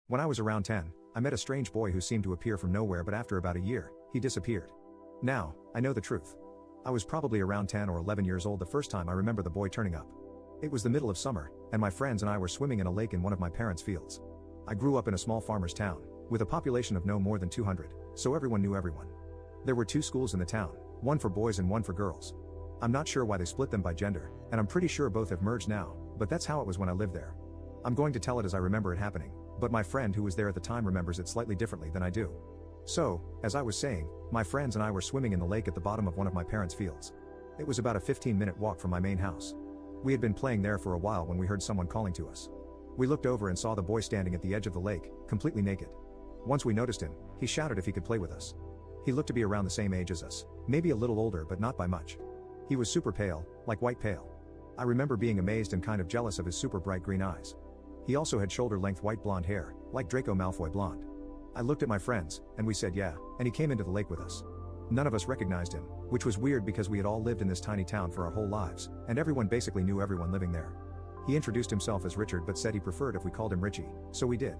When I was around 10, I met a strange boy who seemed to appear from nowhere, but after about a year, he disappeared. Now, I know the truth. I was probably around 10 or 11 years old the first time I remember the boy turning up. It was the middle of summer, and my friends and I were swimming in a lake in one of my parents' fields. I grew up in a small farmer's town, with a population of no more than 200, so everyone knew everyone. There were two schools in the town, one for boys and one for girls. I'm not sure why they split them by gender, and I'm pretty sure both have merged now, but that's how it was when I lived there. I'm going to tell it as I remember it happening, but my friend who was there at the time remembers it slightly differently than I do. So, as I was saying, my friends and I were swimming in the lake at the bottom of one of my parents' fields. It was about a 15-minute walk from my main house. We had been playing there for a while when we heard someone calling to us. We looked over and saw the boy standing at the edge of the lake, completely naked. Once we noticed him, he shouted if he could play with us. He looked to be around the same age as us, maybe a little older but not by much. He was super pale, like white pale. I remember being amazed and kind of jealous of his super bright green eyes. He also had shoulder-length white blonde hair, like Draco Malfoy blonde. I looked at my friends, and we said yeah, and he came into the lake with us. None of us recognized him, which was weird because we had all lived in this tiny town for our whole lives, and everyone basically knew everyone living there. He introduced himself as Richard but said he preferred if we called him Richie, so we did.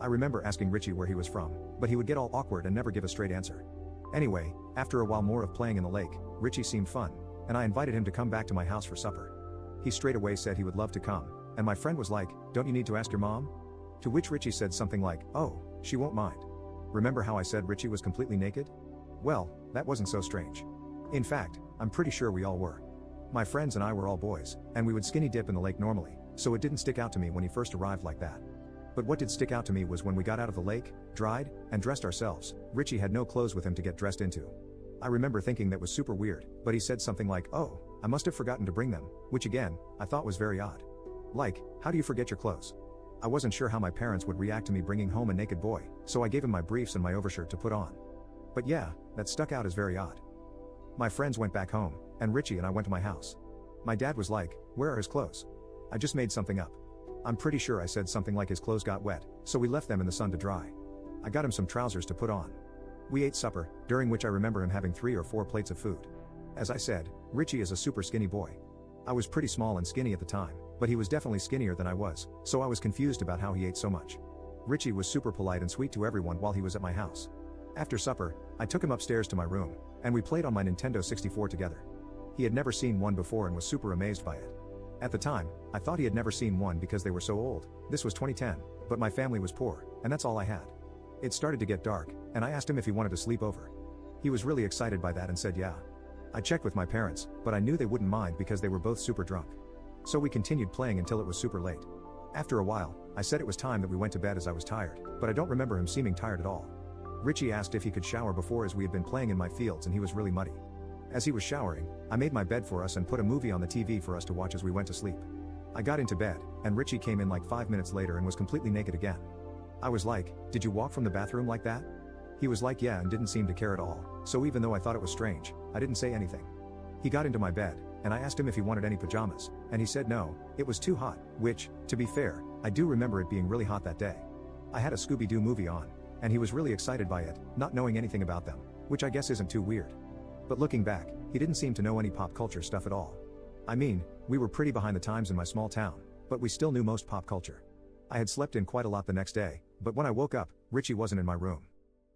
I remember asking Richie where he was from, but he would get all awkward and never give a straight answer. Anyway, after a while more of playing in the lake, Richie seemed fun, and I invited him to come back to my house for supper. He straight away said he would love to come, and my friend was like, "Don't you need to ask your mom?" To which Richie said something like, "Oh, she won't mind." Remember how I said Richie was completely naked? Well, that wasn't so strange. In fact, I'm pretty sure we all were. My friends and I were all boys, and we would skinny dip in the lake normally, so it didn't stick out to me when he first arrived like that. But what did stick out to me was when we got out of the lake, dried, and dressed ourselves, Richie had no clothes with him to get dressed into. I remember thinking that was super weird, but he said something like, "Oh, I must have forgotten to bring them," which again, I thought was very odd. Like, how do you forget your clothes? I wasn't sure how my parents would react to me bringing home a naked boy, so I gave him my briefs and my overshirt to put on. But yeah, that stuck out as very odd. My friends went back home, and Richie and I went to my house. My dad was like, "Where are his clothes?" I just made something up. I'm pretty sure I said something like his clothes got wet, so we left them in the sun to dry. I got him some trousers to put on. We ate supper, during which I remember him having 3 or 4 plates of food. As I said, Richie is a super skinny boy. I was pretty small and skinny at the time, but he was definitely skinnier than I was, so I was confused about how he ate so much. Richie was super polite and sweet to everyone while he was at my house. After supper, I took him upstairs to my room, and we played on my Nintendo 64 together. He had never seen one before and was super amazed by it. At the time, I thought he had never seen one because they were so old. This was 2010, but my family was poor, and that's all I had. It started to get dark, and I asked him if he wanted to sleep over. He was really excited by that and said yeah. I checked with my parents, but I knew they wouldn't mind because they were both super drunk. So we continued playing until it was super late. After a while, I said it was time that we went to bed as I was tired, but I don't remember him seeming tired at all. Richie asked if he could shower before as we had been playing in my fields and he was really muddy. As he was showering, I made my bed for us and put a movie on the TV for us to watch as we went to sleep. I got into bed, and Richie came in like 5 minutes later and was completely naked again. I was like, "Did you walk from the bathroom like that?" He was like yeah and didn't seem to care at all, so even though I thought it was strange, I didn't say anything. He got into my bed, and I asked him if he wanted any pajamas, and he said no, it was too hot, which, to be fair, I do remember it being really hot that day. I had a Scooby-Doo movie on, and he was really excited by it, not knowing anything about them, which I guess isn't too weird. But looking back, he didn't seem to know any pop culture stuff at all. I mean, we were pretty behind the times in my small town, but we still knew most pop culture. I had slept in quite a lot the next day, but when I woke up, Richie wasn't in my room.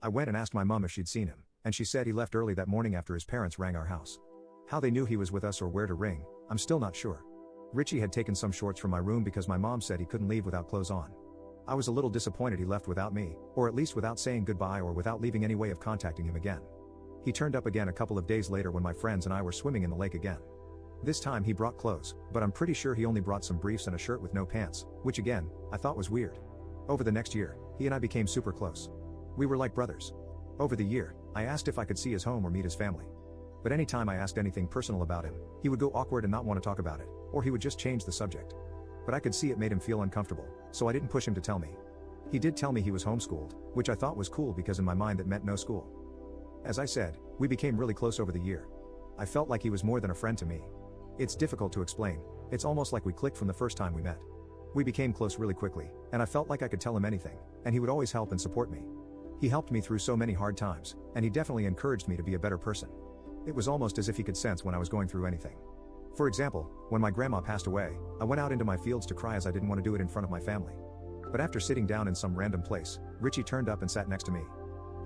I went and asked my mom if she'd seen him, and she said he left early that morning after his parents rang our house. How they knew he was with us or where to ring, I'm still not sure. Richie had taken some shorts from my room because my mom said he couldn't leave without clothes on. I was a little disappointed he left without me, or at least without saying goodbye or without leaving any way of contacting him again. He turned up again a couple of days later when my friends and I were swimming in the lake again. This time he brought clothes, but I'm pretty sure he only brought some briefs and a shirt with no pants, which again, I thought was weird. Over the next year, he and I became super close. We were like brothers. Over the year, I asked if I could see his home or meet his family. But anytime I asked anything personal about him, he would go awkward and not want to talk about it, or he would just change the subject. But I could see it made him feel uncomfortable, so I didn't push him to tell me. He did tell me he was homeschooled, which I thought was cool because in my mind that meant no school. As I said, we became really close over the year. I felt like he was more than a friend to me. It's difficult to explain, it's almost like we clicked from the first time we met. We became close really quickly, and I felt like I could tell him anything, and he would always help and support me. He helped me through so many hard times, and he definitely encouraged me to be a better person. It was almost as if he could sense when I was going through anything. For example, when my grandma passed away, I went out into my fields to cry as I didn't want to do it in front of my family. But after sitting down in some random place, Richie turned up and sat next to me.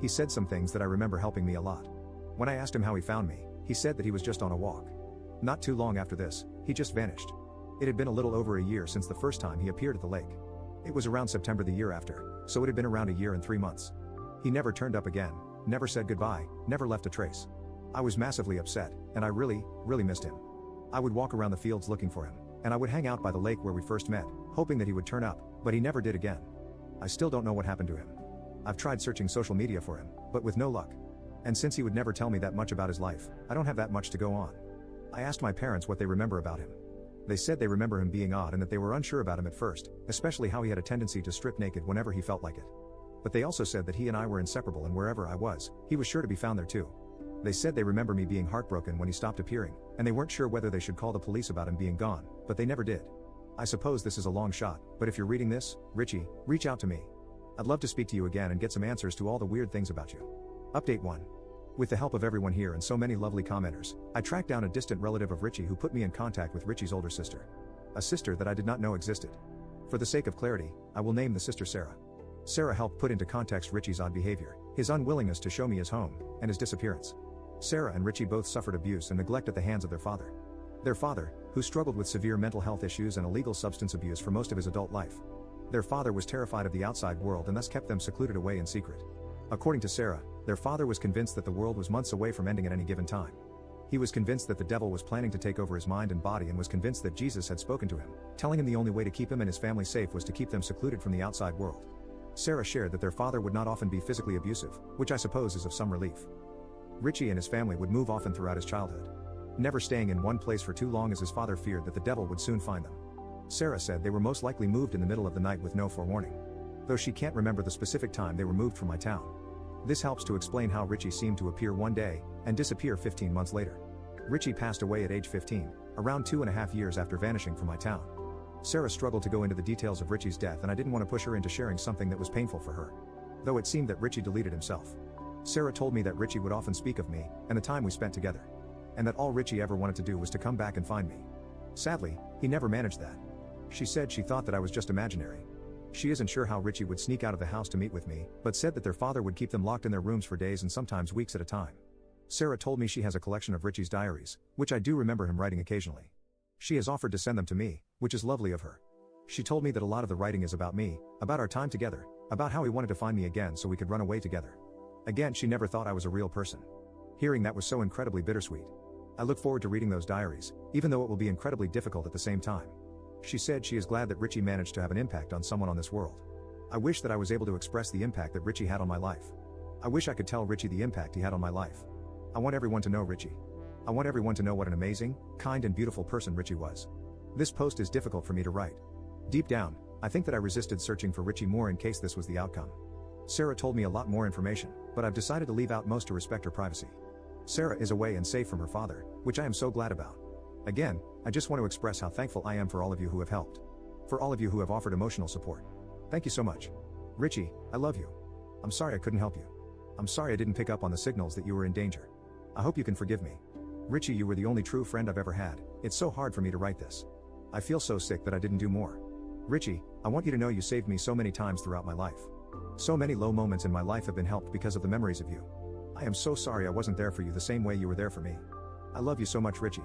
He said some things that I remember helping me a lot. When I asked him how he found me, he said that he was just on a walk. Not too long after this, he just vanished. It had been a little over a year since the first time he appeared at the lake. It was around September the year after, so it had been around a year and 3 months. He never turned up again, never said goodbye, never left a trace. I was massively upset, and I really missed him. I would walk around the fields looking for him, and I would hang out by the lake where we first met, hoping that he would turn up, but he never did again. I still don't know what happened to him. I've tried searching social media for him, but with no luck. And since he would never tell me that much about his life, I don't have that much to go on. I asked my parents what they remember about him. They said they remember him being odd and that they were unsure about him at first, especially how he had a tendency to strip naked whenever he felt like it. But they also said that he and I were inseparable, and wherever I was, he was sure to be found there too. They said they remember me being heartbroken when he stopped appearing, and they weren't sure whether they should call the police about him being gone, but they never did. I suppose this is a long shot, but if you're reading this, Richie, reach out to me. I'd love to speak to you again and get some answers to all the weird things about you. Update 1. With the help of everyone here and so many lovely commenters, I tracked down a distant relative of Richie who put me in contact with Richie's older sister. A sister that I did not know existed. For the sake of clarity, I will name the sister Sarah. Sarah helped put into context Richie's odd behavior, his unwillingness to show me his home, and his disappearance. Sarah and Richie both suffered abuse and neglect at the hands of their father. Their father, who struggled with severe mental health issues and illegal substance abuse for most of his adult life. Their father was terrified of the outside world and thus kept them secluded away in secret. According to Sarah, their father was convinced that the world was months away from ending at any given time. He was convinced that the devil was planning to take over his mind and body, and was convinced that Jesus had spoken to him, telling him the only way to keep him and his family safe was to keep them secluded from the outside world. Sarah shared that their father would not often be physically abusive, which I suppose is of some relief. Richie and his family would move often throughout his childhood, never staying in one place for too long as his father feared that the devil would soon find them. Sarah said they were most likely moved in the middle of the night with no forewarning. Though she can't remember the specific time they were moved from my town. This helps to explain how Richie seemed to appear one day, and disappear 15 months later. Richie passed away at age 15, around 2.5 years after vanishing from my town. Sarah struggled to go into the details of Richie's death, and I didn't want to push her into sharing something that was painful for her. Though it seemed that Richie deleted himself. Sarah told me that Richie would often speak of me, and the time we spent together. And that all Richie ever wanted to do was to come back and find me. Sadly, he never managed that. She said she thought that I was just imaginary. She isn't sure how Richie would sneak out of the house to meet with me, but said that their father would keep them locked in their rooms for days and sometimes weeks at a time. Sarah told me she has a collection of Richie's diaries, which I do remember him writing occasionally. She has offered to send them to me, which is lovely of her. She told me that a lot of the writing is about me, about our time together, about how he wanted to find me again so we could run away together. Again, she never thought I was a real person. Hearing that was so incredibly bittersweet. I look forward to reading those diaries, even though it will be incredibly difficult at the same time. She said she is glad that Richie managed to have an impact on someone on this world. I wish that I was able to express the impact that Richie had on my life. I wish I could tell Richie the impact he had on my life. I want everyone to know Richie. I want everyone to know what an amazing, kind and beautiful person Richie was. This post is difficult for me to write. Deep down, I think that I resisted searching for Richie more in case this was the outcome. Sarah told me a lot more information, but I've decided to leave out most to respect her privacy. Sarah is away and safe from her father, which I am so glad about. Again, I just want to express how thankful I am for all of you who have helped. For all of you who have offered emotional support. Thank you so much. Richie, I love you. I'm sorry I couldn't help you. I'm sorry I didn't pick up on the signals that you were in danger. I hope you can forgive me. Richie, you were the only true friend I've ever had. It's so hard for me to write this. I feel so sick that I didn't do more. Richie, I want you to know you saved me so many times throughout my life. So many low moments in my life have been helped because of the memories of you. I am so sorry I wasn't there for you the same way you were there for me. I love you so much, Richie.